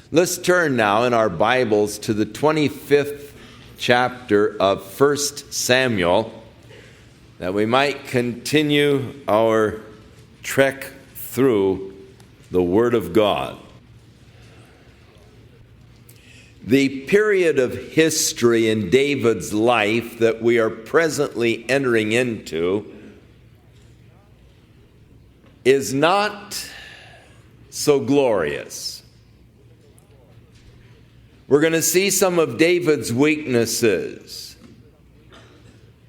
Let's turn now in our Bibles to the 25th chapter of 1 Samuel, that we might continue our trek through the Word of God. The period of history in David's life that we are presently entering into is not so glorious. We're going to see some of David's weaknesses.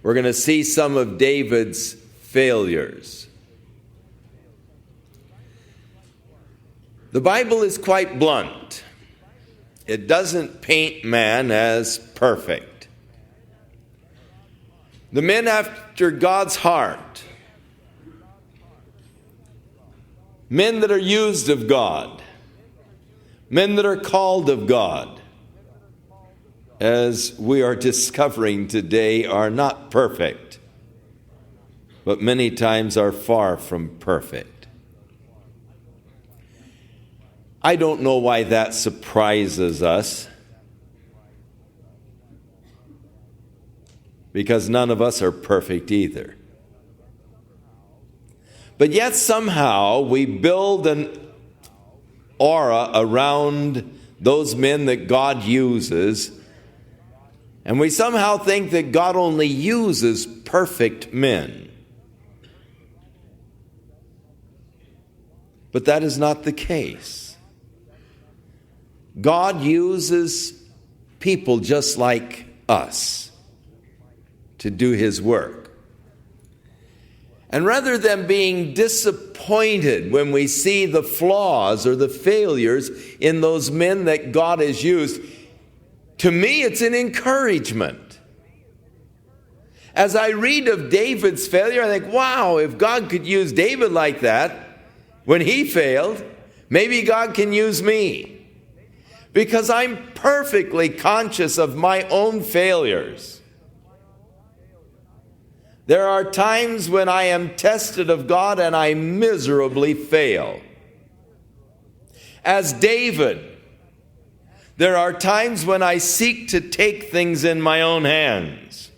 We're going to see some of David's failures. The Bible is quite blunt. It doesn't paint man as perfect. The men after God's heart, men that are used of God, men that are called of God, as we are discovering today, are not perfect, but many times are far from perfect. I don't know why that surprises us, because none of us are perfect either. But yet somehow we build an aura around those men that God uses, and we somehow think that God only uses perfect men. But that is not the case. God uses people just like us to do His work. And rather than being disappointed when we see the flaws or the failures in those men that God has used, to me it's an encouragement. As I read of David's failure, I think, wow, if God could use David like that when he failed, maybe God can use me. Because I'm perfectly conscious of my own failures. There are times when I am tested of God and I miserably fail. As David, there are times when I seek to take things in my own hands.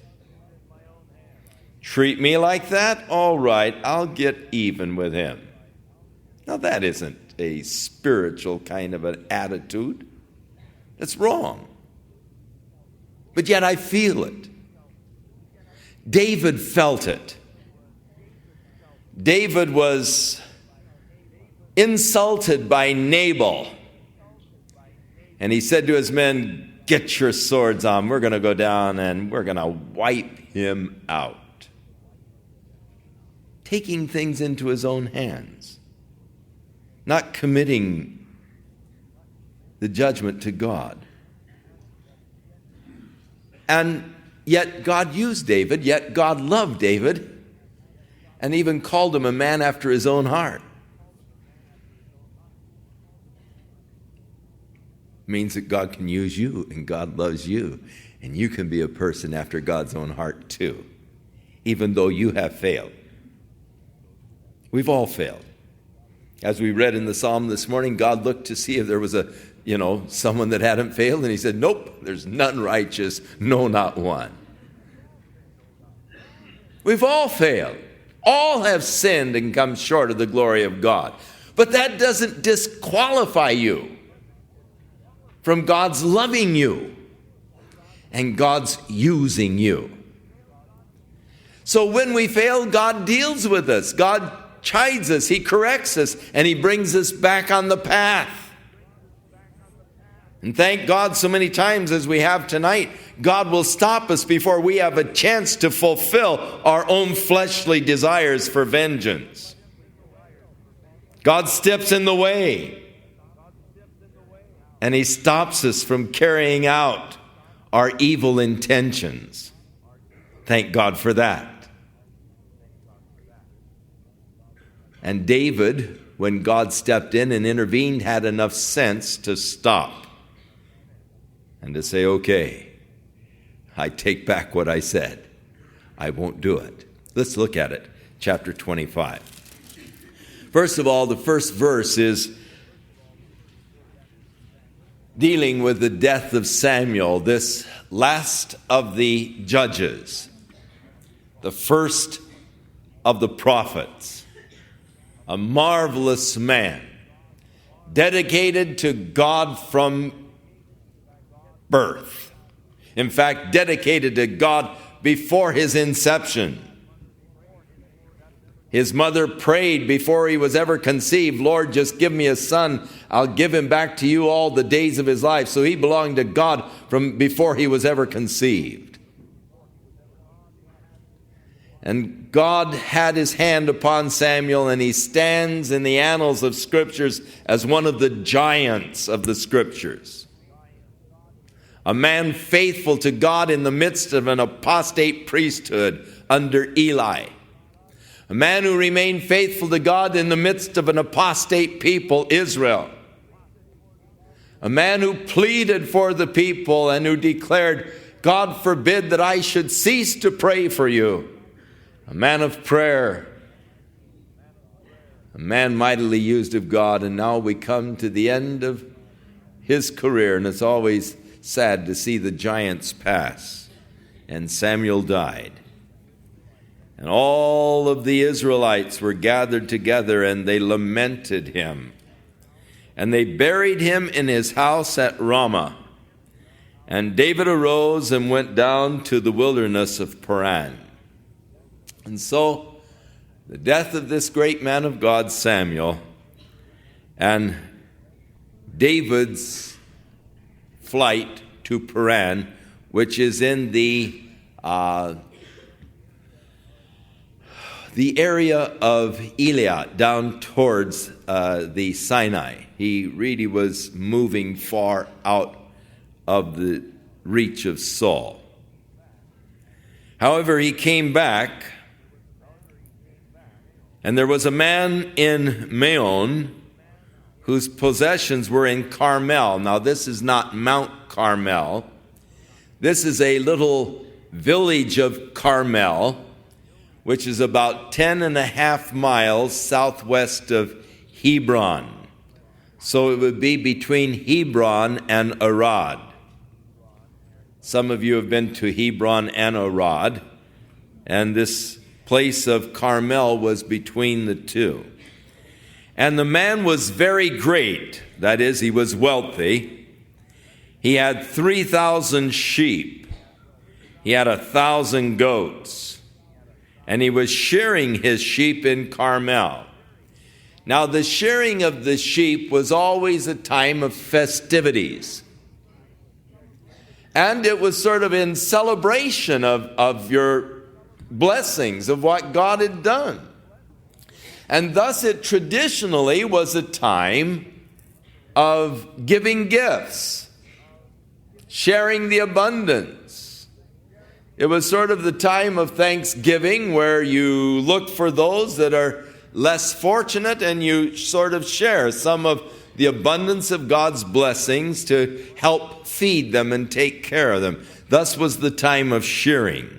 Treat me like that? All right, I'll get even with him. Now that isn't a spiritual kind of an attitude. That's wrong. But yet I feel it. David felt it. David was insulted by Nabal. And he said to his men, get your swords on. We're going to go down and we're going to wipe him out. Taking things into his own hands. Not committing the judgment to God. And yet God used David, yet God loved David, and even called him a man after his own heart. Means that God can use you, and God loves you, and you can be a person after God's own heart too, even though you have failed. We've all failed. As we read in the psalm this morning, God looked to see if there was someone that hadn't failed, and he said, nope, there's none righteous, no, not one. We've all failed. All have sinned and come short of the glory of God. But that doesn't disqualify you from God's loving you and God's using you. So when we fail, God deals with us. God chides us. He corrects us. And He brings us back on the path. And thank God so many times as we have tonight, God will stop us before we have a chance to fulfill our own fleshly desires for vengeance. God steps in the way. And He stops us from carrying out our evil intentions. Thank God for that. And David, when God stepped in and intervened, had enough sense to stop and to say, okay, I take back what I said. I won't do it. Let's look at it. Chapter 25. First of all, the first verse is, dealing with the death of Samuel, this last of the judges, the first of the prophets, a marvelous man, dedicated to God from birth. In fact, dedicated to God before his inception. His mother prayed before he was ever conceived, Lord, just give me a son. I'll give him back to you all the days of his life. So he belonged to God from before he was ever conceived. And God had his hand upon Samuel, and he stands in the annals of Scriptures as one of the giants of the Scriptures. A man faithful to God in the midst of an apostate priesthood under Eli. A man who remained faithful to God in the midst of an apostate people, Israel. A man who pleaded for the people and who declared, God forbid that I should cease to pray for you. A man of prayer. A man mightily used of God. And now we come to the end of his career, and it's always sad to see the giants pass. And Samuel died. And all of the Israelites were gathered together, and they lamented him. And they buried him in his house at Ramah. And David arose and went down to the wilderness of Paran. And so, the death of this great man of God, Samuel, and David's flight to Paran, which is in the area of Eliat, down towards the Sinai. He really was moving far out of the reach of Saul. However, he came back, and there was a man in Maon whose possessions were in Carmel. Now, this is not Mount Carmel. This is a little village of Carmel, which is about 10.5 miles southwest of Hebron. So it would be between Hebron and Arad. Some of you have been to Hebron and Arad, and this place of Carmel was between the two. And the man was very great. That is, he was wealthy. He had 3,000 sheep. He had 1,000 goats. And he was shearing his sheep in Carmel. Now, the shearing of the sheep was always a time of festivities. And it was sort of in celebration of your blessings, of what God had done. And thus it traditionally was a time of giving gifts, sharing the abundance. It was sort of the time of Thanksgiving where you look for those that are less fortunate and you sort of share some of the abundance of God's blessings to help feed them and take care of them. Thus was the time of shearing.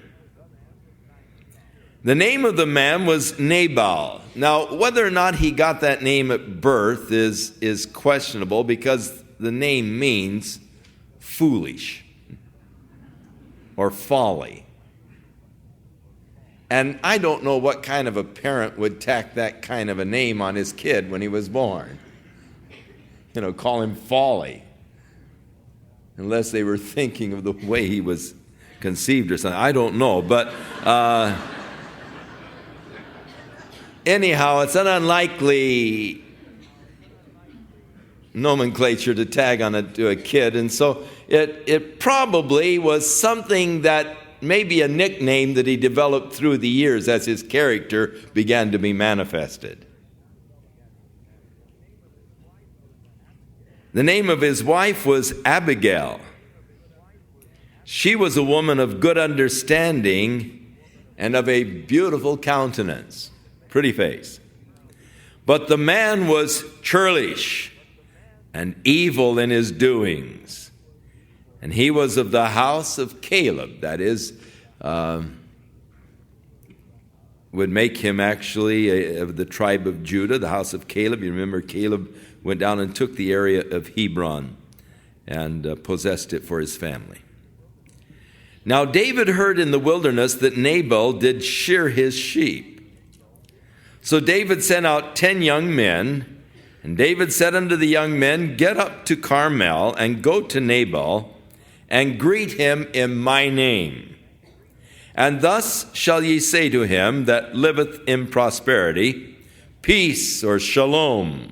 The name of the man was Nabal. Now, whether or not he got that name at birth is questionable, because the name means foolish or folly. And I don't know what kind of a parent would tack that kind of a name on his kid when he was born. Call him Folly. Unless they were thinking of the way he was conceived or something. I don't know. But anyhow, it's an unlikely nomenclature to tag on to a kid. And so it probably was something that maybe a nickname that he developed through the years as his character began to be manifested. The name of his wife was Abigail. She was a woman of good understanding and of a beautiful countenance, pretty face. But the man was churlish and evil in his doings. And he was of the house of Caleb, that is, would make him actually of the tribe of Judah, the house of Caleb. You remember Caleb went down and took the area of Hebron and possessed it for his family. Now David heard in the wilderness that Nabal did shear his sheep. So David sent out 10 young men, and David said unto the young men, Get up to Carmel, and go to Nabal, and greet him in my name. And thus shall ye say to him that liveth in prosperity, Peace, or shalom,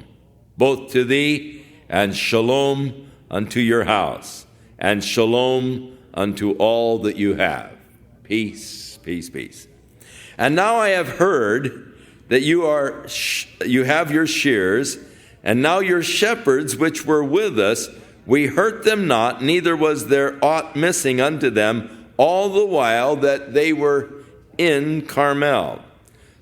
both to thee, and shalom unto your house, and shalom unto all that you have. Peace, peace, peace. And now I have heard that you have your shears, and now your shepherds which were with us, we hurt them not, neither was there aught missing unto them all the while that they were in Carmel.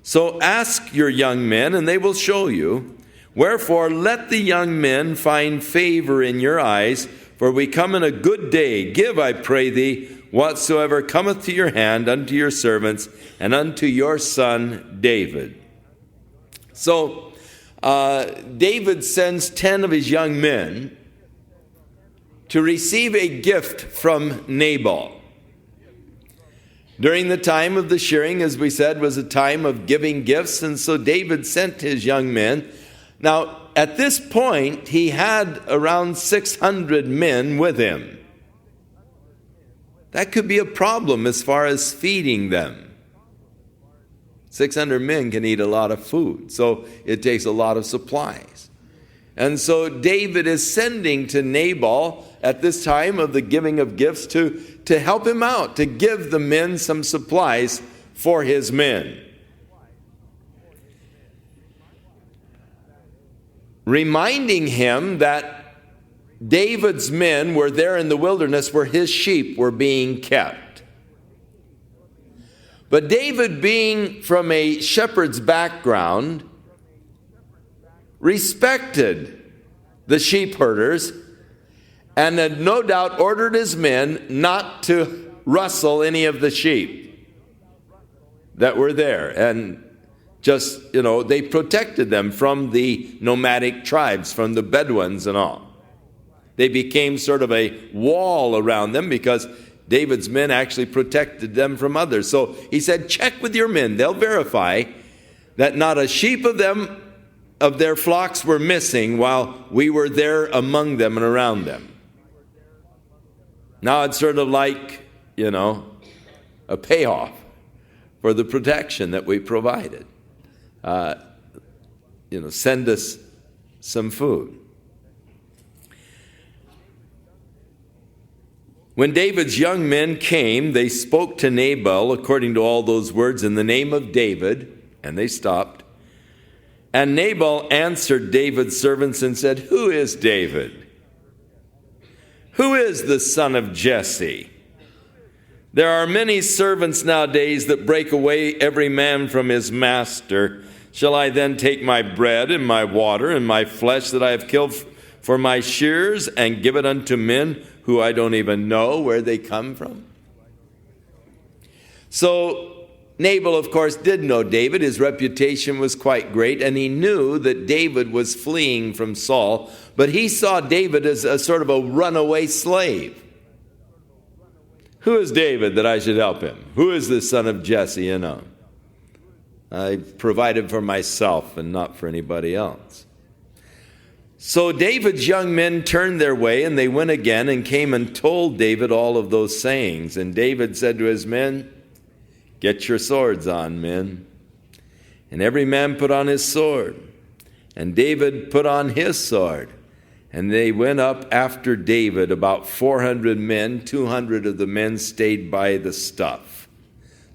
So ask your young men, and they will show you. Wherefore let the young men find favor in your eyes, for we come in a good day. Give, I pray thee, whatsoever cometh to your hand unto your servants, and unto your son David. So David sends 10 of his young men to receive a gift from Nabal. During the time of the shearing, as we said, was a time of giving gifts, and so David sent his young men. Now, at this point, he had around 600 men with him. That could be a problem as far as feeding them. 600 men can eat a lot of food, so it takes a lot of supplies. And so David is sending to Nabal at this time of the giving of gifts to help him out, to give the men some supplies for his men. Reminding him that David's men were there in the wilderness where his sheep were being kept. But David, being from a shepherd's background, respected the sheep herders and had no doubt ordered his men not to rustle any of the sheep that were there. And just, they protected them from the nomadic tribes, from the Bedouins and all. They became sort of a wall around them because David's men actually protected them from others. So he said, check with your men. They'll verify that not a sheep of their flocks were missing while we were there among them and around them. Now it's sort of like, a payoff for the protection that we provided. Send us some food. When David's young men came, they spoke to Nabal according to all those words in the name of David, and they stopped. And Nabal answered David's servants and said, Who is David? Who is the son of Jesse? There are many servants nowadays that break away every man from his master. Shall I then take my bread and my water and my flesh that I have killed for my shears and give it unto men who I don't even know where they come from? So Nabal, of course, did know David. His reputation was quite great, and he knew that David was fleeing from Saul, but he saw David as a sort of a runaway slave. Who is David that I should help him? Who is the son of Jesse? I provided for myself and not for anybody else. So David's young men turned their way, and they went again and came and told David all of those sayings. And David said to his men, Get your swords on, men. And every man put on his sword. And David put on his sword. And they went up after David, about 400 men. 200 of the men stayed by the stuff.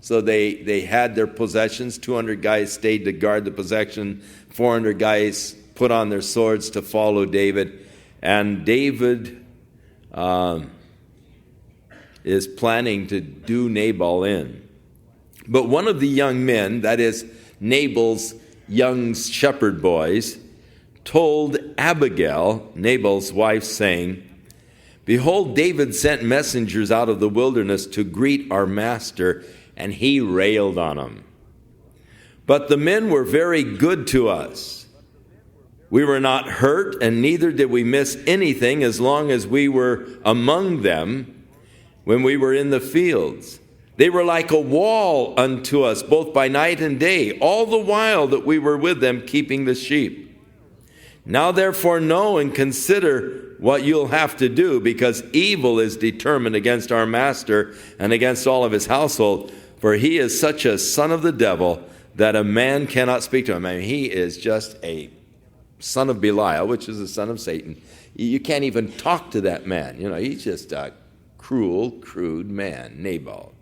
So they had their possessions. 200 guys stayed to guard the possession. 400 guys put on their swords to follow David. And David is planning to do Nabal in. But one of the young men, that is Nabal's young shepherd boys, told Abigail, Nabal's wife, saying, Behold, David sent messengers out of the wilderness to greet our master, and he railed on him. But the men were very good to us. We were not hurt, and neither did we miss anything as long as we were among them when we were in the fields. They were like a wall unto us, both by night and day, all the while that we were with them keeping the sheep. Now therefore know and consider what you'll have to do, because evil is determined against our master and against all of his household, for he is such a son of the devil that a man cannot speak to him. I mean, he is just a son of Belial, which is the son of Satan. You can't even talk to that man. You know, he's just a cruel, crude man, Nabal.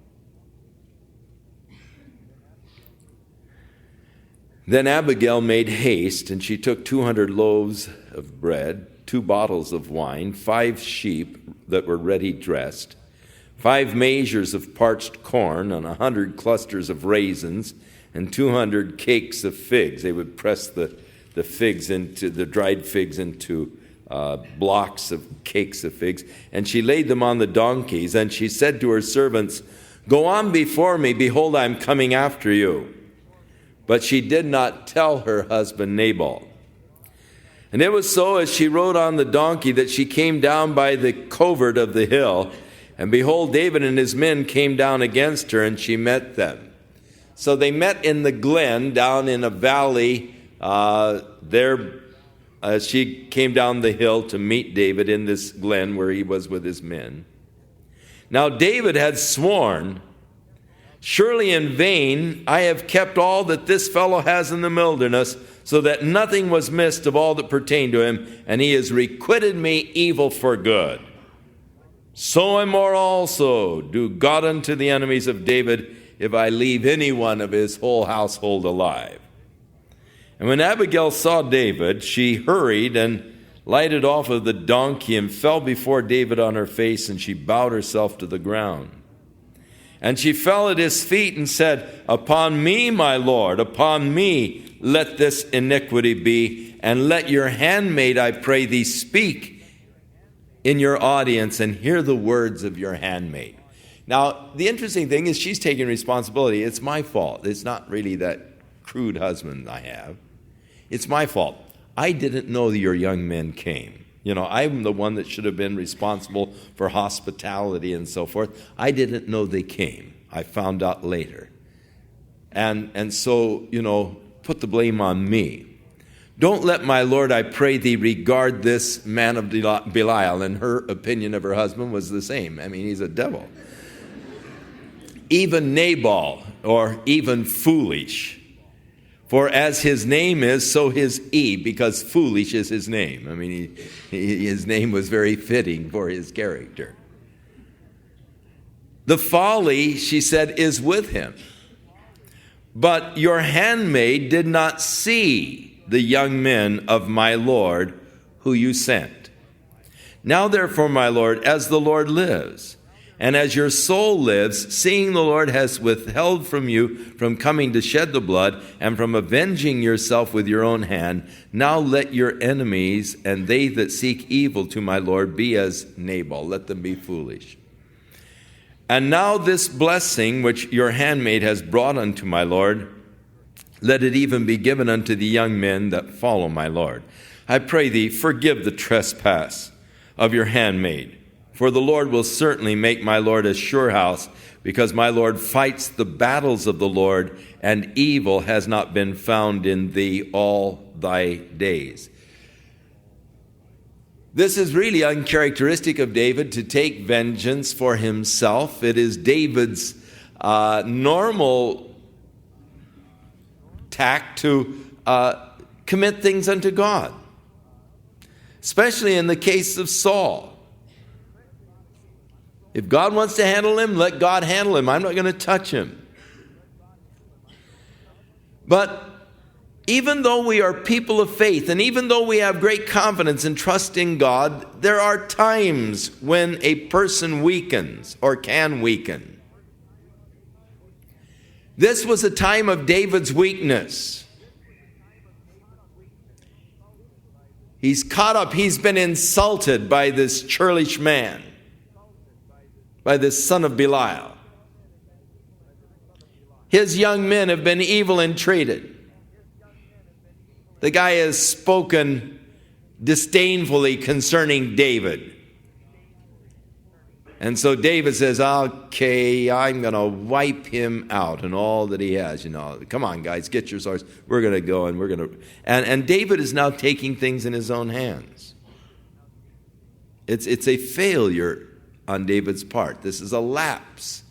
Then Abigail made haste, and she took 200 loaves of bread, 2 bottles of wine, 5 sheep that were ready dressed, 5 measures of parched corn, and 100 clusters of raisins, and 200 cakes of figs. They would press the dried figs into blocks of cakes of figs. And she laid them on the donkeys, and she said to her servants, "Go on before me, behold, I am coming after you." But she did not tell her husband Nabal. And it was so, as she rode on the donkey, that she came down by the covert of the hill, and behold, David and his men came down against her, and she met them. So they met in the glen down in a valley she came down the hill to meet David in this glen where he was with his men. Now David had sworn, "Surely in vain I have kept all that this fellow has in the wilderness, so that nothing was missed of all that pertained to him, and he has requited me evil for good. So and more also do God unto the enemies of David, if I leave any one of his whole household alive." And when Abigail saw David, she hurried and lighted off of the donkey and fell before David on her face, and she bowed herself to the ground. And she fell at his feet and said, "Upon me, my Lord, upon me let this iniquity be, and let your handmaid, I pray thee, speak in your audience and hear the words of your handmaid." Now, the interesting thing is she's taking responsibility. It's my fault. It's not really that crude husband I have. It's my fault. I didn't know that your young men came. You know, I'm the one that should have been responsible for hospitality and so forth. I didn't know they came. I found out later. And so, you know, put the blame on me. Don't let my Lord, I pray thee, regard this man of Belial. And her opinion of her husband was the same. I mean, he's a devil. Even Nabal, or even foolish. For as his name is, so his because foolish is his name. I mean, his name was very fitting for his character. The folly, she said, is with him. But your handmaid did not see the young men of my Lord who you sent. Now therefore, my Lord, as the Lord lives, and as your soul lives, seeing the Lord has withheld from you from coming to shed the blood and from avenging yourself with your own hand, now let your enemies and they that seek evil to my Lord be as Nabal. Let them be foolish. And now this blessing which your handmaid has brought unto my Lord, let it even be given unto the young men that follow my Lord. I pray thee, forgive the trespass of your handmaid. For the Lord will certainly make my Lord a sure house, because my Lord fights the battles of the Lord, and evil has not been found in thee all thy days. This is really uncharacteristic of David to take vengeance for himself. It is David's normal tact to commit things unto God, especially in the case of Saul. If God wants to handle him, let God handle him. I'm not going to touch him. But even though we are people of faith, and even though we have great confidence and trust in God, there are times when a person weakens or can weaken. This was a time of David's weakness. He's caught up. He's been insulted by this churlish man, by this son of Belial. His young men have been evil entreated. The guy has spoken disdainfully concerning David. And so David says, okay, I'm going to wipe him out and all that he has. Come on, guys, get your swords. We're going to go and we're going to... And David is now taking things in his own hands. It's a failure on David's part. This is a lapse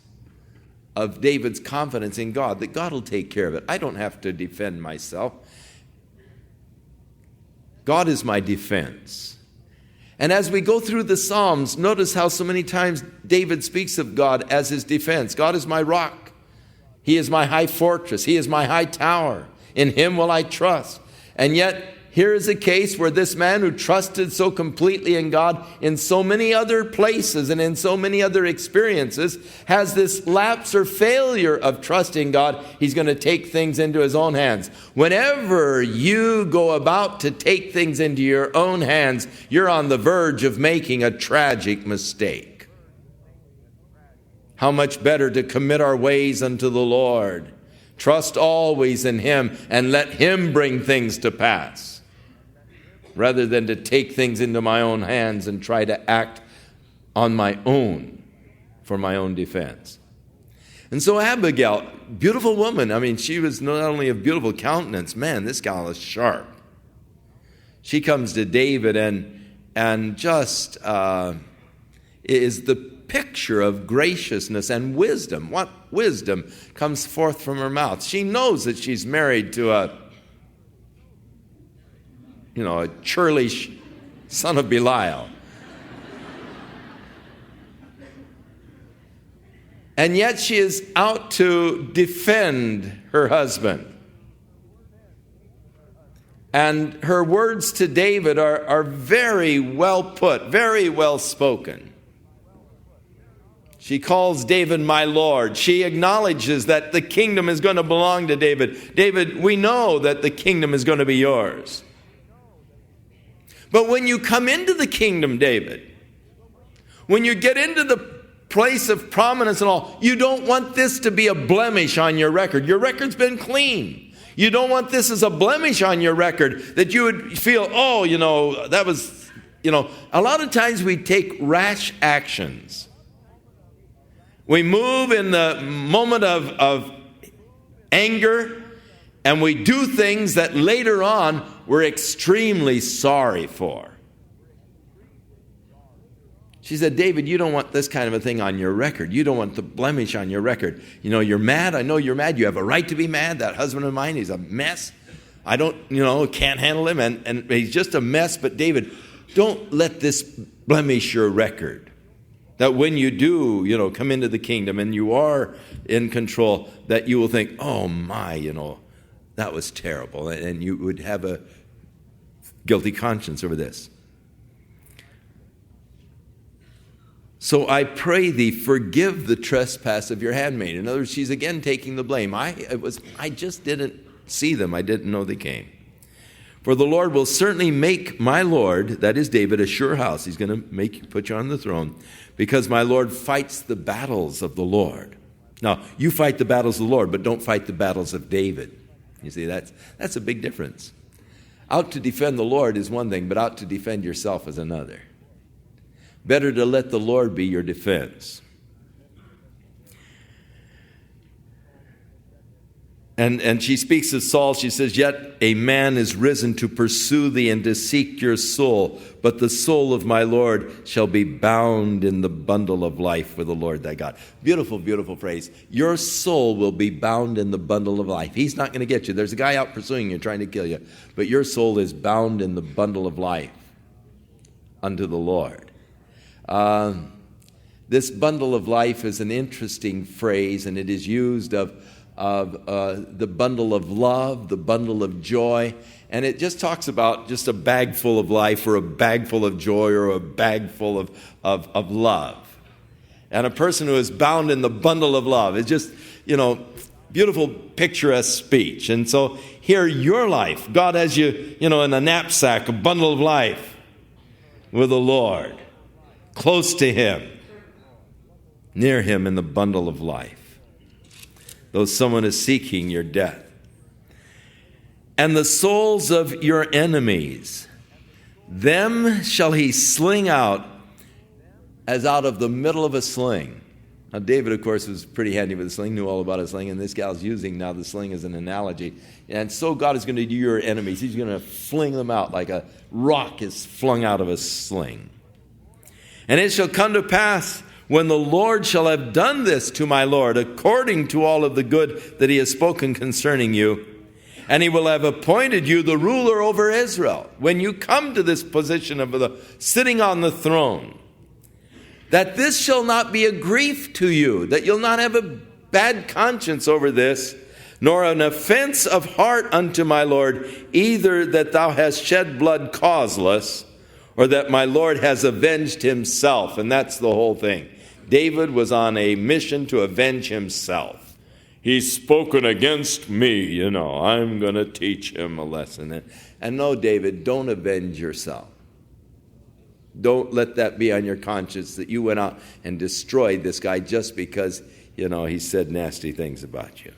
of David's confidence in God, that God will take care of it. I don't have to defend myself. God is my defense. And as we go through the Psalms, notice how so many times David speaks of God as his defense. God is my rock. He is my high fortress. He is my high tower. In him will I trust. And yet, here is a case where this man who trusted so completely in God in so many other places and in so many other experiences has this lapse or failure of trusting God. He's going to take things into his own hands. Whenever you go about to take things into your own hands, you're on the verge of making a tragic mistake. How much better to commit our ways unto the Lord, trust always in him, and let him bring things to pass, rather than to take things into my own hands and try to act on my own for my own defense. And so Abigail, beautiful woman, she was not only of beautiful countenance, man, this gal is sharp. She comes to David and just is the picture of graciousness and wisdom. What wisdom comes forth from her mouth? She knows that she's married to a churlish son of Belial. And yet she is out to defend her husband. And her words to David are very well put, very well spoken. She calls David my Lord. She acknowledges that the kingdom is going to belong to David. David, we know that the kingdom is going to be yours. But when you come into the kingdom, David, when you get into the place of prominence and all, you don't want this to be a blemish on your record. Your record's been clean. You don't want this as a blemish on your record, that you would feel, that was, a lot of times we take rash actions. We move in the moment of anger, and we do things that later on we're extremely sorry for. She said, David, you don't want this kind of a thing on your record. You don't want the blemish on your record. You're mad. I know you're mad. You have a right to be mad. That husband of mine, he's a mess. I don't, can't handle him. And he's just a mess. But David, don't let this blemish your record. That when you do, come into the kingdom and you are in control, that you will think, oh my, that was terrible. And you would have a guilty conscience over this. So I pray thee, forgive the trespass of your handmaid. In other words, she's again taking the blame. I just didn't see them. I didn't know they came. For the Lord will certainly make my Lord, that is David, a sure house. He's going to put you on the throne, because my Lord fights the battles of the Lord. Now, you fight the battles of the Lord, but don't fight the battles of David. You see, that's a big difference. Out to defend the Lord is one thing, but out to defend yourself is another. Better to let the Lord be your defense. And she speaks of Saul. She says, yet a man is risen to pursue thee and to seek your soul. But the soul of my Lord shall be bound in the bundle of life with the Lord thy God. Beautiful, beautiful phrase. Your soul will be bound in the bundle of life. He's not going to get you. There's a guy out pursuing you, trying to kill you. But your soul is bound in the bundle of life unto the Lord. This bundle of life is an interesting phrase, and it is used of the bundle of love, the bundle of joy, and it just talks about just a bag full of life, or a bag full of joy, or a bag full of love. And a person who is bound in the bundle of love is just, beautiful, picturesque speech. And so here, your life, God has you, in a knapsack, a bundle of life with the Lord, close to Him, near Him in the bundle of life, though someone is seeking your death. and the souls of your enemies. Them shall he sling out as out of the middle of a sling. Now, David, of course, was pretty handy with a sling, knew all about a sling, and this gal's using now the sling as an analogy. And so God is going to do your enemies. He's going to fling them out like a rock is flung out of a sling. And it shall come to pass, when the Lord shall have done this to my Lord, according to all of the good that he has spoken concerning you, and he will have appointed you the ruler over Israel. When you come to this position of the sitting on the throne, that this shall not be a grief to you, that you'll not have a bad conscience over this, nor an offense of heart unto my Lord, either that thou hast shed blood causeless, or that my Lord has avenged himself. And that's the whole thing. David was on a mission to avenge himself. He's spoken against me, I'm going to teach him a lesson. And no, David, don't avenge yourself. Don't let that be on your conscience that you went out and destroyed this guy just because, he said nasty things about you.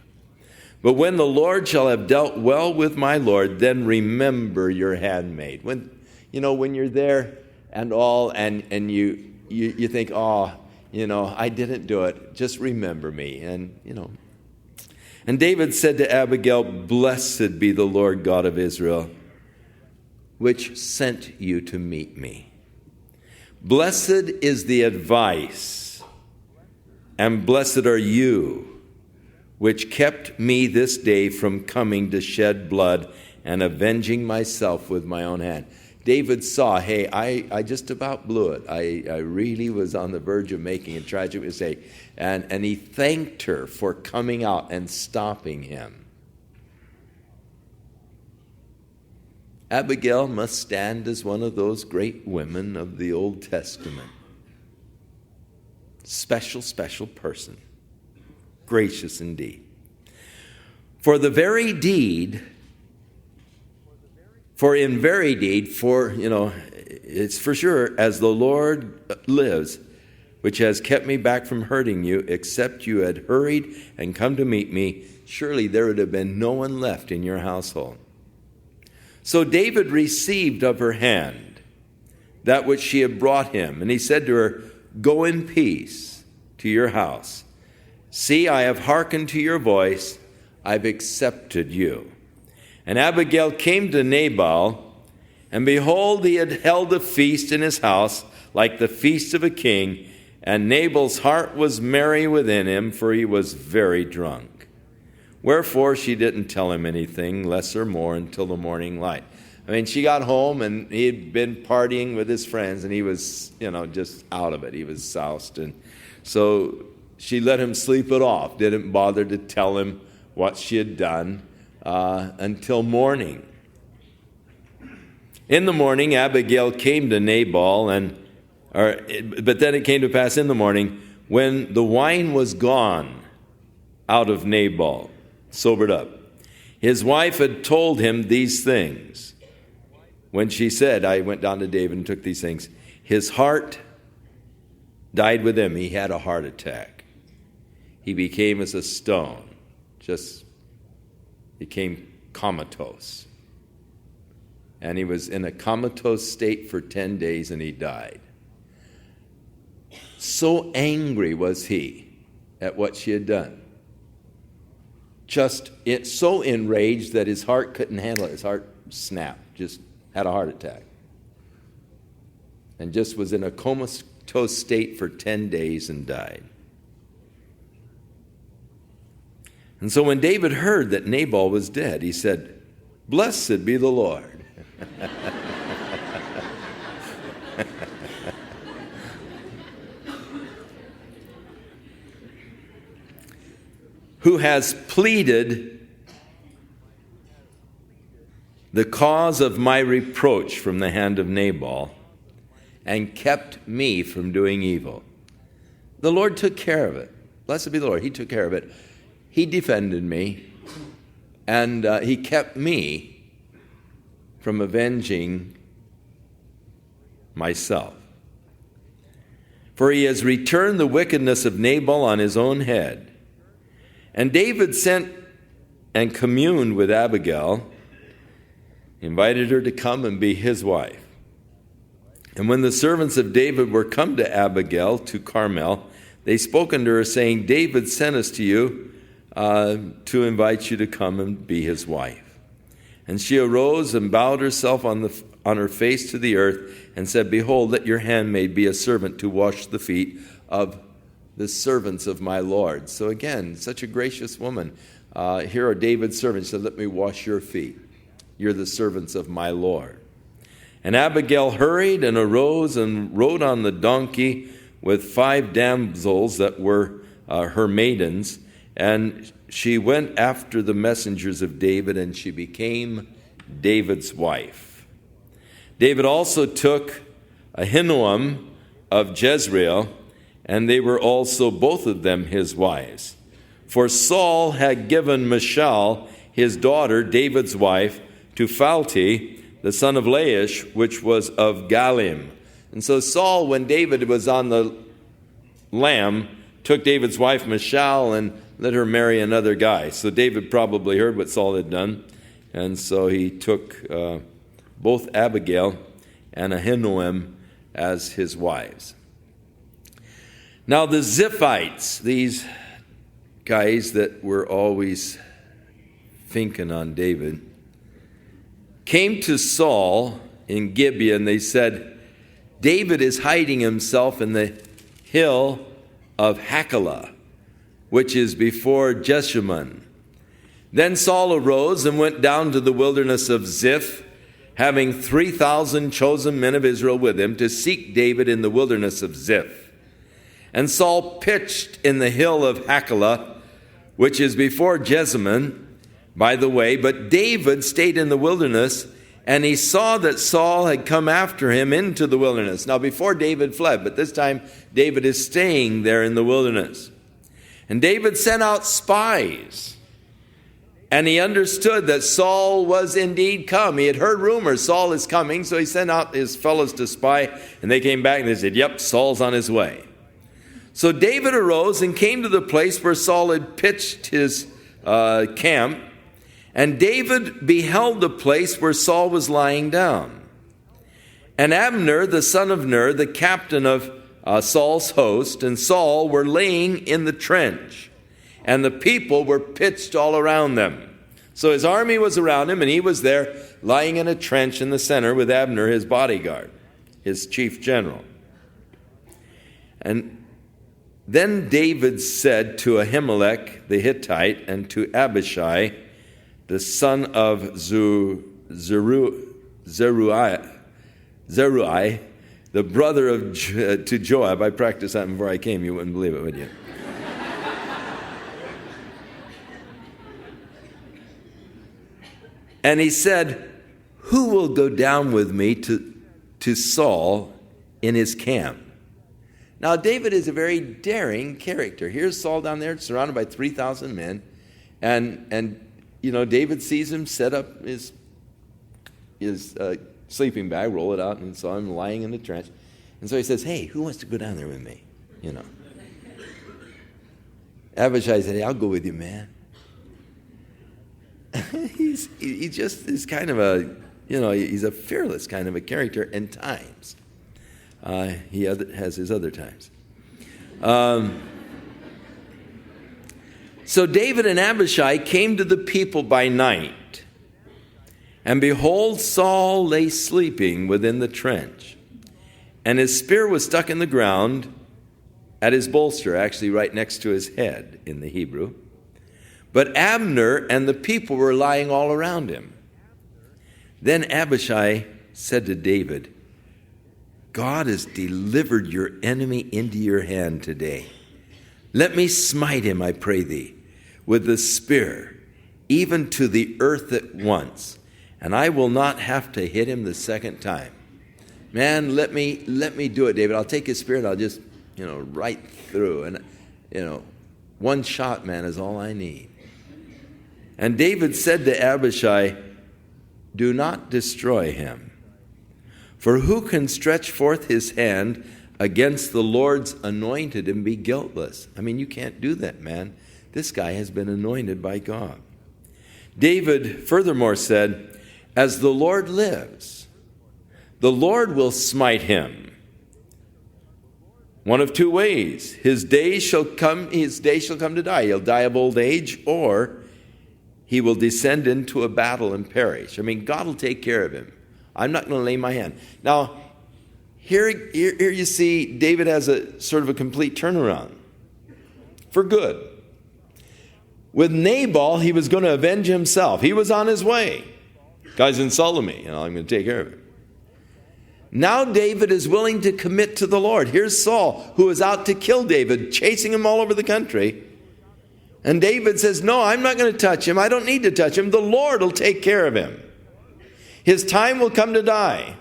But when the Lord shall have dealt well with my Lord, then remember your handmaid. When you're there and all, and you think, I didn't do it. Just remember me. And David said to Abigail, blessed be the Lord God of Israel, which sent you to meet me. Blessed is the advice, and blessed are you, which kept me this day from coming to shed blood and avenging myself with my own hand. David saw, hey, I just about blew it. I really was on the verge of making a tragic mistake. And he thanked her for coming out and stopping him. Abigail must stand as one of those great women of the Old Testament. Special, special person. Gracious indeed. For in very deed, it's for sure, as the Lord lives, which has kept me back from hurting you, except you had hurried and come to meet me, surely there would have been no one left in your household. So David received of her hand that which she had brought him, and he said to her, go in peace to your house. See, I have hearkened to your voice, I've accepted you. And Abigail came to Nabal, and behold, he had held a feast in his house, like the feast of a king, and Nabal's heart was merry within him, for he was very drunk. Wherefore she didn't tell him anything, less or more, until the morning light. She got home, and he had been partying with his friends, and he was, just out of it. He was soused. And so she let him sleep it off, didn't bother to tell him what she had done until morning. In the morning, Abigail came to Nabal, but then it came to pass in the morning, when the wine was gone out of Nabal, sobered up, his wife had told him these things. When she said, I went down to David and took these things, his heart died with him. He had a heart attack. He became as a stone, just became comatose. And he was in a comatose state for 10 days, and he died. So angry was he at what she had done. So enraged that his heart couldn't handle it. His heart snapped, just had a heart attack. And just was in a comatose state for 10 days and died. And so when David heard that Nabal was dead, he said, blessed be the Lord. Who has pleaded the cause of my reproach from the hand of Nabal and kept me from doing evil. The Lord took care of it. Blessed be the Lord. He took care of it. He defended me, and he kept me from avenging myself. For he has returned the wickedness of Nabal on his own head. And David sent and communed with Abigail, He invited her to come and be his wife. And when the servants of David were come to Abigail, to Carmel, they spoke unto her, saying, David sent us to you to invite you to come and be his wife. And she arose and bowed herself on her face to the earth, and said, Behold, let your handmaid be a servant to wash the feet of the servants of my Lord. So again, such a gracious woman. Here are David's servants. She said, let me wash your feet. You're the servants of my Lord. And Abigail hurried and arose and rode on the donkey with 5 damsels that were her maidens. And she went after the messengers of David, and she became David's wife. David also took Ahinoam of Jezreel, and they were also both of them his wives. For Saul had given Michal, his daughter, David's wife, to Phalti, the son of Laish, which was of Galim. And so Saul, when David was on the lam, took David's wife Michal and let her marry another guy. So David probably heard what Saul had done, and so he took both Abigail and Ahinoam as his wives. Now the Ziphites, these guys that were always thinking on David, came to Saul in Gibeah, and they said, David is hiding himself in the hill of Hachilah, which is before Jeshimon. Then Saul arose and went down to the wilderness of Ziph, having 3,000 chosen men of Israel with him, to seek David in the wilderness of Ziph. And Saul pitched in the hill of Hachilah, which is before Jeshimon, by the way. But David stayed in the wilderness, and he saw that Saul had come after him into the wilderness. Now before David fled, but this time David is staying there in the wilderness. And David sent out spies, and he understood that Saul was indeed come. He had heard rumors, Saul is coming, so he sent out his fellows to spy, and they came back and they said, yep, Saul's on his way. So David arose and came to the place where Saul had pitched his camp, and David beheld the place where Saul was lying down. And Abner, the son of Ner, the captain of Saul's host, and Saul were laying in the trench, and the people were pitched all around them. So his army was around him, and he was there lying in a trench in the center with Abner, his bodyguard, his chief general. And then David said to Ahimelech the Hittite and to Abishai, the son of Zeruiah, the brother of to Joab. I practiced that before I came. You wouldn't believe it, would you? And he said, who will go down with me to Saul in his camp? Now, David is a very daring character. Here's Saul down there, surrounded by 3,000 men. And you know, David sees him set up his sleeping bag, roll it out, and saw him lying in the trench. And so he says, hey, who wants to go down there with me? You know. Abishai said, hey, I'll go with you, man. he just is kind of a, you know, he's a fearless kind of a character in times. He has his other times. So David and Abishai came to the people by night, and behold, Saul lay sleeping within the trench, and his spear was stuck in the ground at his bolster, actually right next to his head in the Hebrew. But Abner and the people were lying all around him. Then Abishai said to David, God has delivered your enemy into your hand today. Let me smite him, I pray thee, with the spear, even to the earth at once, and I will not have to hit him the second time. Man, let me do it, David. I'll take his spear and I'll just, right through. And, one shot, man, is all I need. And David said to Abishai, do not destroy him. For who can stretch forth his hand against the Lord's anointed and be guiltless? I mean, you can't do that, man. This guy has been anointed by God. David furthermore said, as the Lord lives, the Lord will smite him. One of two ways. His day shall come to die. He'll die of old age, or he will descend into a battle and perish. I mean, God will take care of him. I'm not going to lay my hand. Now, here you see David has a sort of a complete turnaround for good. With Nabal, he was going to avenge himself. He was on his way. Guy's insulted me. I'm going to take care of him. Now David is willing to commit to the Lord. Here's Saul, who is out to kill David, chasing him all over the country. And David says, no, I'm not going to touch him. I don't need to touch him. The Lord will take care of him. His time will come to die.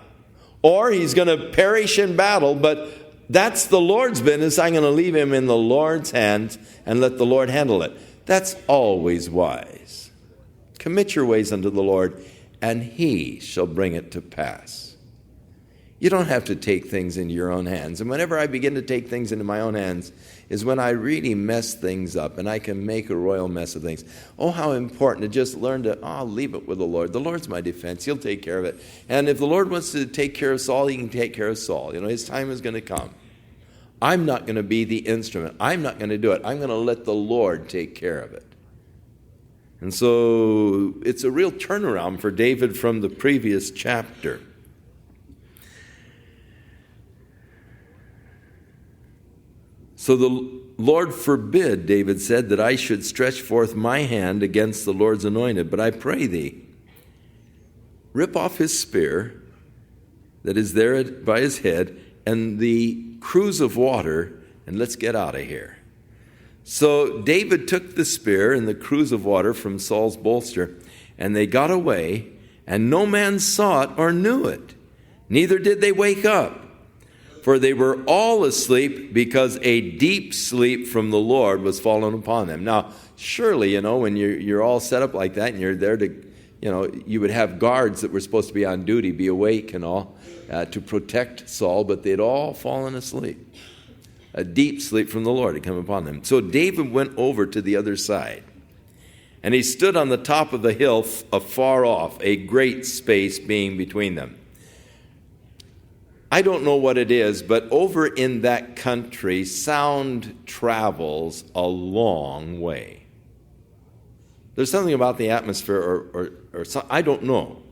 Or he's going to perish in battle, but that's the Lord's business. I'm going to leave him in the Lord's hands and let the Lord handle it. That's always wise. Commit your ways unto the Lord, and he shall bring it to pass. You don't have to take things into your own hands. And whenever I begin to take things into my own hands is when I really mess things up and I can make a royal mess of things. Oh, how important to just learn to, leave it with the Lord. The Lord's my defense. He'll take care of it. And if the Lord wants to take care of Saul, he can take care of Saul. His time is going to come. I'm not going to be the instrument. I'm not going to do it. I'm going to let the Lord take care of it. And so it's a real turnaround for David from the previous chapter. So the Lord forbid, David said, that I should stretch forth my hand against the Lord's anointed. But I pray thee, rip off his spear that is there by his head and the cruse of water, and let's get out of here. So David took the spear and the cruse of water from Saul's bolster, and they got away, and no man saw it or knew it. Neither did they wake up. For they were all asleep because a deep sleep from the Lord was fallen upon them. Now, surely, when you're all set up like that and you're there to, you would have guards that were supposed to be on duty, be awake and all, to protect Saul, but they'd all fallen asleep. A deep sleep from the Lord had come upon them. So David went over to the other side, and he stood on the top of the hill afar off, a great space being between them. I don't know what it is, but over in that country, sound travels a long way. There's something about the atmosphere or I don't know.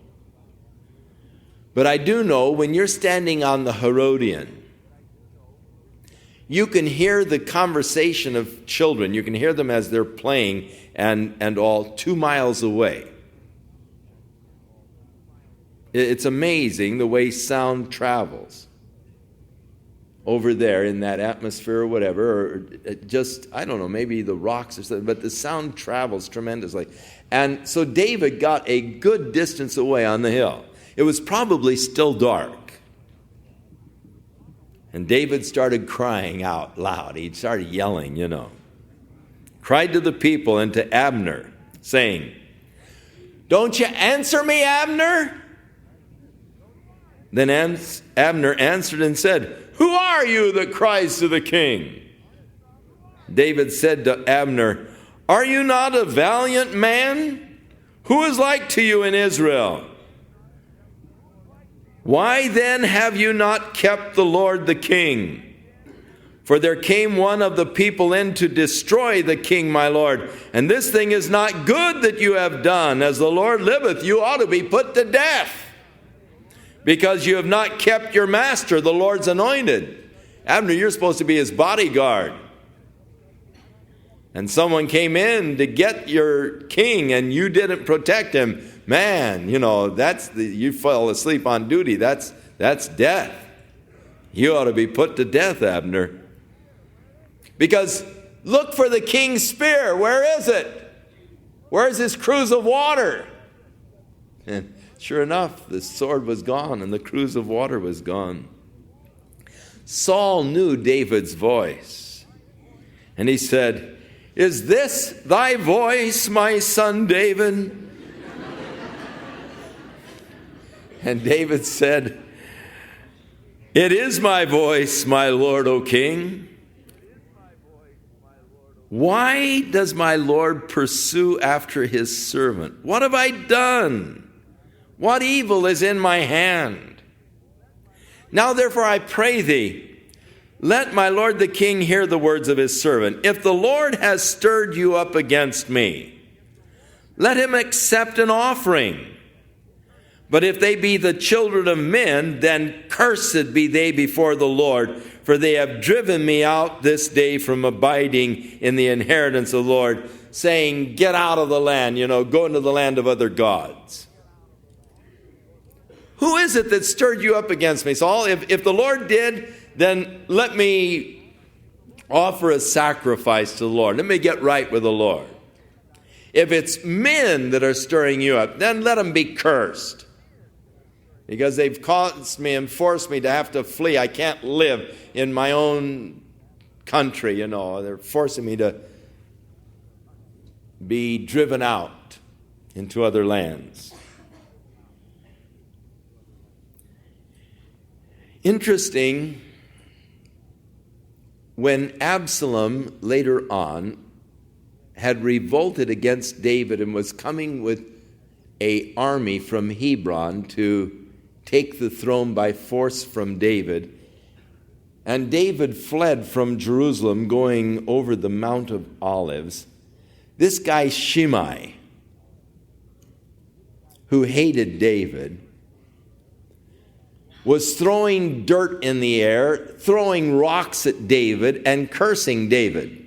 But I do know when you're standing on the Herodian, you can hear the conversation of children. You can hear them as they're playing and all 2 miles away. It's amazing the way sound travels over there in that atmosphere or whatever, or just, I don't know, maybe the rocks or something, but the sound travels tremendously. And so David got a good distance away on the hill. It was probably still dark. And David started crying out loud. He started yelling, Cried to the people and to Abner, saying, "Don't you answer me, Abner?" Then Abner answered and said, "Who are you that cries to the king?" David said to Abner, "Are you not a valiant man? Who is like to you in Israel? Why then have you not kept the Lord the king? For there came one of the people in to destroy the king, my lord. And this thing is not good that you have done. As the Lord liveth, you ought to be put to death, because you have not kept your master, the Lord's anointed." Abner, you're supposed to be his bodyguard. And someone came in to get your king and you didn't protect him. Man, you fell asleep on duty. That's death. You ought to be put to death, Abner. Because look for the king's spear. Where is it? Where's his cruse of water? And sure enough, the sword was gone and the cruse of water was gone. Saul knew David's voice, and he said, "Is this thy voice, my son David?" And David said, "It is my voice, my lord, O king." "Why does my lord pursue after his servant? What have I done? What evil is in my hand? Now therefore I pray thee, let my lord the king hear the words of his servant. If the Lord has stirred you up against me, let him accept an offering. But if they be the children of men, then cursed be they before the Lord, for they have driven me out this day from abiding in the inheritance of the Lord, saying, get out of the land, go into the land of other gods. Who is it that stirred you up against me, Saul? If the Lord did, then let me offer a sacrifice to the Lord. Let me get right with the Lord. If it's men that are stirring you up, then let them be cursed. Because they've caused me and forced me to have to flee. I can't live in my own country, They're forcing me to be driven out into other lands. Interesting, when Absalom later on had revolted against David and was coming with an army from Hebron to take the throne by force from David, and David fled from Jerusalem going over the Mount of Olives, this guy Shimei, who hated David, was throwing dirt in the air, throwing rocks at David, and cursing David.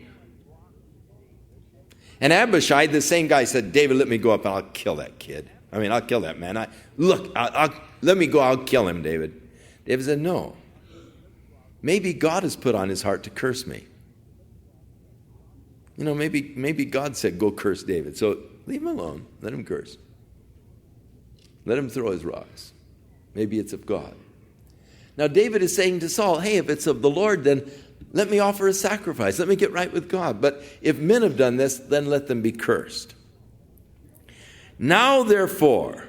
And Abishai, the same guy, said, David, let me go up and I'll kill that kid. I'll kill that man. Let me go, I'll kill him, David. David said, no. Maybe God has put on his heart to curse me. Maybe God said, go curse David. So leave him alone. Let him curse. Let him throw his rocks. Maybe it's of God. Now David is saying to Saul, hey, if it's of the Lord, then let me offer a sacrifice. Let me get right with God. But if men have done this, then let them be cursed. Now therefore,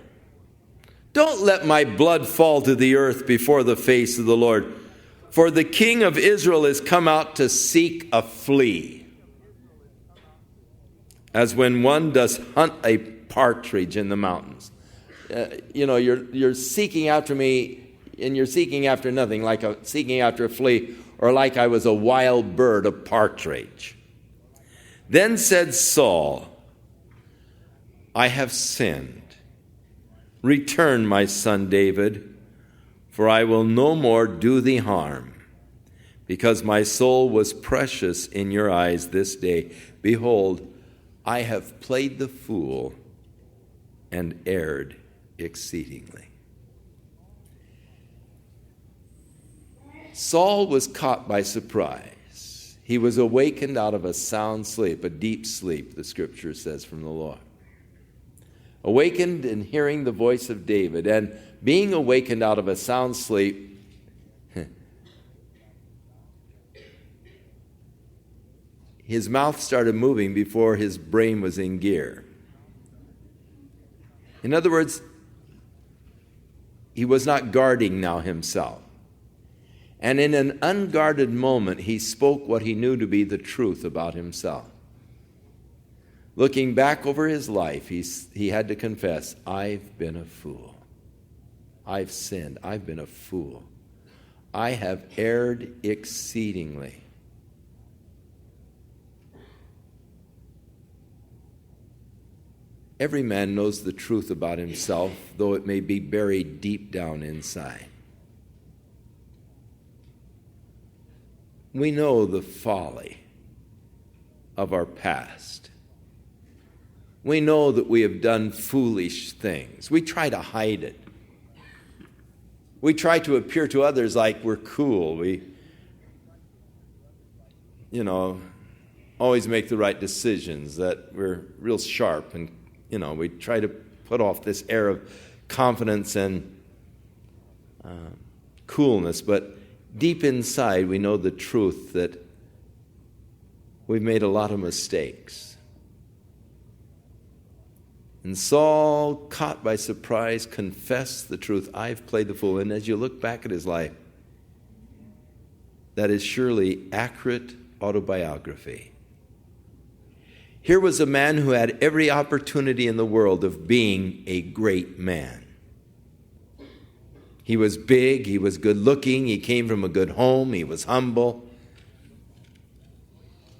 don't let my blood fall to the earth before the face of the Lord. For the king of Israel is come out to seek a flea, as when one does hunt a partridge in the mountains. You're seeking after me, and you're seeking after nothing, like seeking after a flea, or like I was a wild bird, a partridge. Then said Saul, I have sinned. Return, my son David, for I will no more do thee harm, because my soul was precious in your eyes this day. Behold, I have played the fool and erred exceedingly. Saul was caught by surprise. He was awakened out of a sound sleep, a deep sleep, the scripture says, from the Lord. Awakened in hearing the voice of David, and being awakened out of a sound sleep, his mouth started moving before his brain was in gear. In other words, he was not guarding now himself. And in an unguarded moment, he spoke what he knew to be the truth about himself. Looking back over his life, he had to confess, I've been a fool. I've sinned. I've been a fool. I have erred exceedingly. Every man knows the truth about himself, though it may be buried deep down inside. We know the folly of our past. We know that we have done foolish things. We try to hide it. We try to appear to others like we're cool. We, always make the right decisions, that we're real sharp, and, we try to put off this air of confidence and coolness, but deep inside we know the truth that we've made a lot of mistakes. And Saul, caught by surprise, confessed the truth. I've played the fool. And as you look back at his life, that is surely accurate autobiography. Here was a man who had every opportunity in the world of being a great man. He was big, he was good looking, he came from a good home, he was humble.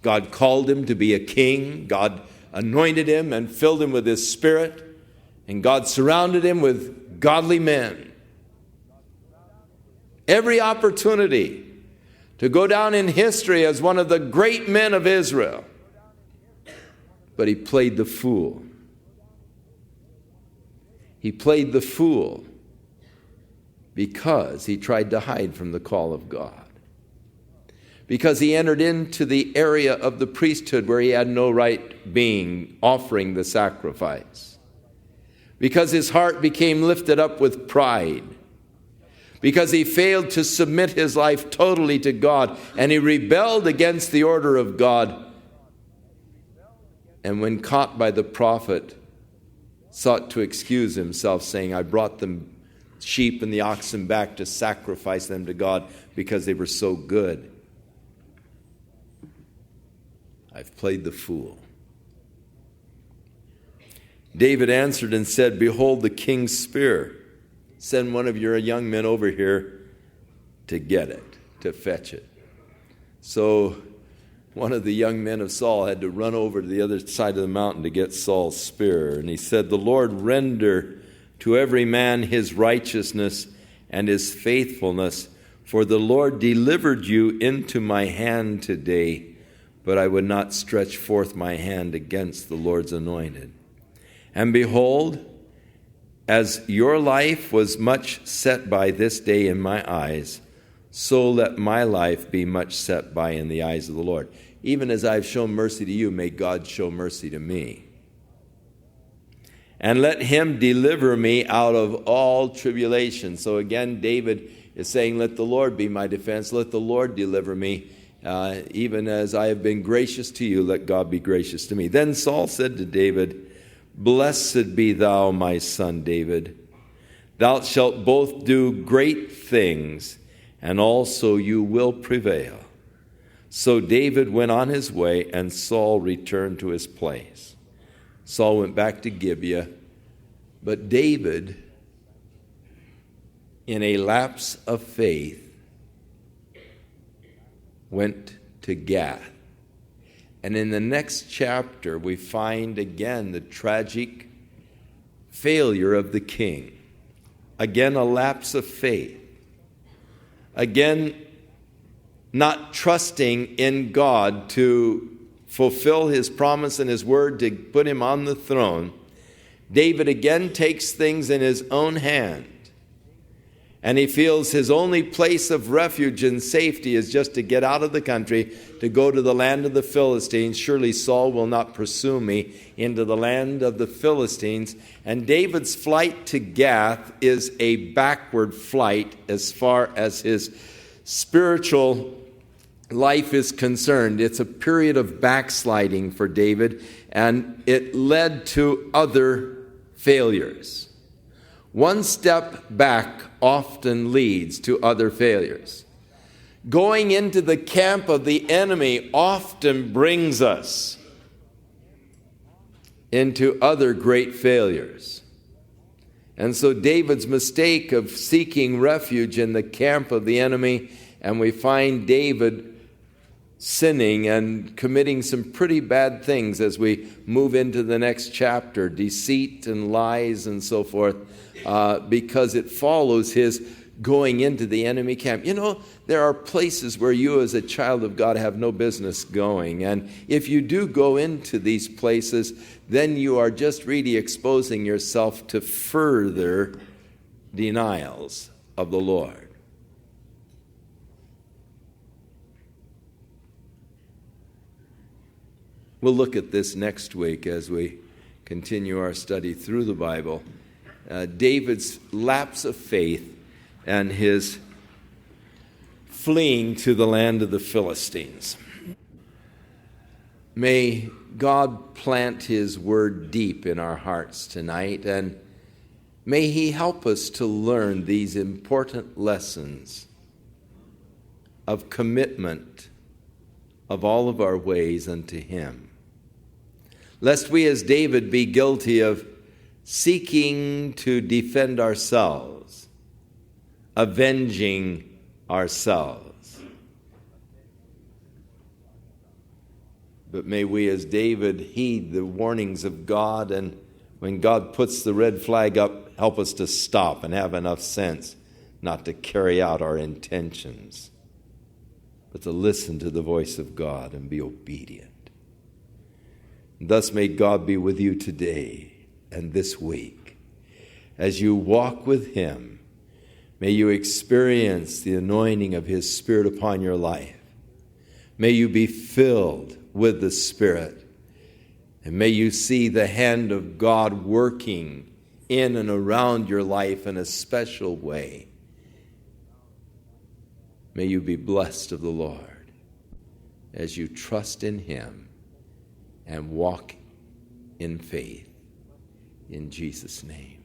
God called him to be a king. God anointed him and filled him with his Spirit. And God surrounded him with godly men. Every opportunity to go down in history as one of the great men of Israel. But he played the fool. He played the fool because he tried to hide from the call of God. Because he entered into the area of the priesthood where he had no right being, offering the sacrifice. Because his heart became lifted up with pride. Because he failed to submit his life totally to God, and he rebelled against the order of God. And when caught by the prophet, sought to excuse himself, saying, I brought the sheep and the oxen back to sacrifice them to God because they were so good. I've played the fool. David answered and said, behold the king's spear. Send one of your young men over here to get it, to fetch it. So one of the young men of Saul had to run over to the other side of the mountain to get Saul's spear. And he said, the Lord render to every man his righteousness and his faithfulness, for the Lord delivered you into my hand today. But I would not stretch forth my hand against the Lord's anointed. And behold, as your life was much set by this day in my eyes, so let my life be much set by in the eyes of the Lord. Even as I've shown mercy to you, may God show mercy to me. And let him deliver me out of all tribulation. So again, David is saying, let the Lord be my defense. Let the Lord deliver me. Even as I have been gracious to you, let God be gracious to me. Then Saul said to David, blessed be thou, my son David. Thou shalt both do great things, and also you will prevail. So David went on his way, and Saul returned to his place. Saul went back to Gibeah, but David, in a lapse of faith, went to Gath. And in the next chapter, we find again the tragic failure of the king. Again, a lapse of faith. Again, not trusting in God to fulfill his promise and his word to put him on the throne. David again takes things in his own hand. And he feels his only place of refuge and safety is just to get out of the country, to go to the land of the Philistines. Surely Saul will not pursue me into the land of the Philistines. And David's flight to Gath is a backward flight as far as his spiritual life is concerned. It's a period of backsliding for David, and it led to other failures. One step back often leads to other failures. Going into the camp of the enemy often brings us into other great failures. And so David's mistake of seeking refuge in the camp of the enemy, and we find David sinning and committing some pretty bad things as we move into the next chapter, deceit and lies and so forth, because it follows his going into the enemy camp. You know, there are places where you as a child of God have no business going. And if you do go into these places, then you are just really exposing yourself to further denials of the Lord. We'll look at this next week as we continue our study through the Bible. David's lapse of faith and his fleeing to the land of the Philistines. May God plant his word deep in our hearts tonight, and may he help us to learn these important lessons of commitment of all of our ways unto him. Lest we as David be guilty of seeking to defend ourselves avenging ourselves. But may we, as David, heed the warnings of God, and when God puts the red flag up, help us to stop and have enough sense not to carry out our intentions, but to listen to the voice of God and be obedient. And thus may God be with you today and this week. As you walk with Him, may you experience the anointing of His Spirit upon your life. May you be filled with the Spirit. And may you see the hand of God working in and around your life in a special way. May you be blessed of the Lord as you trust in Him and walk in faith. In Jesus' name.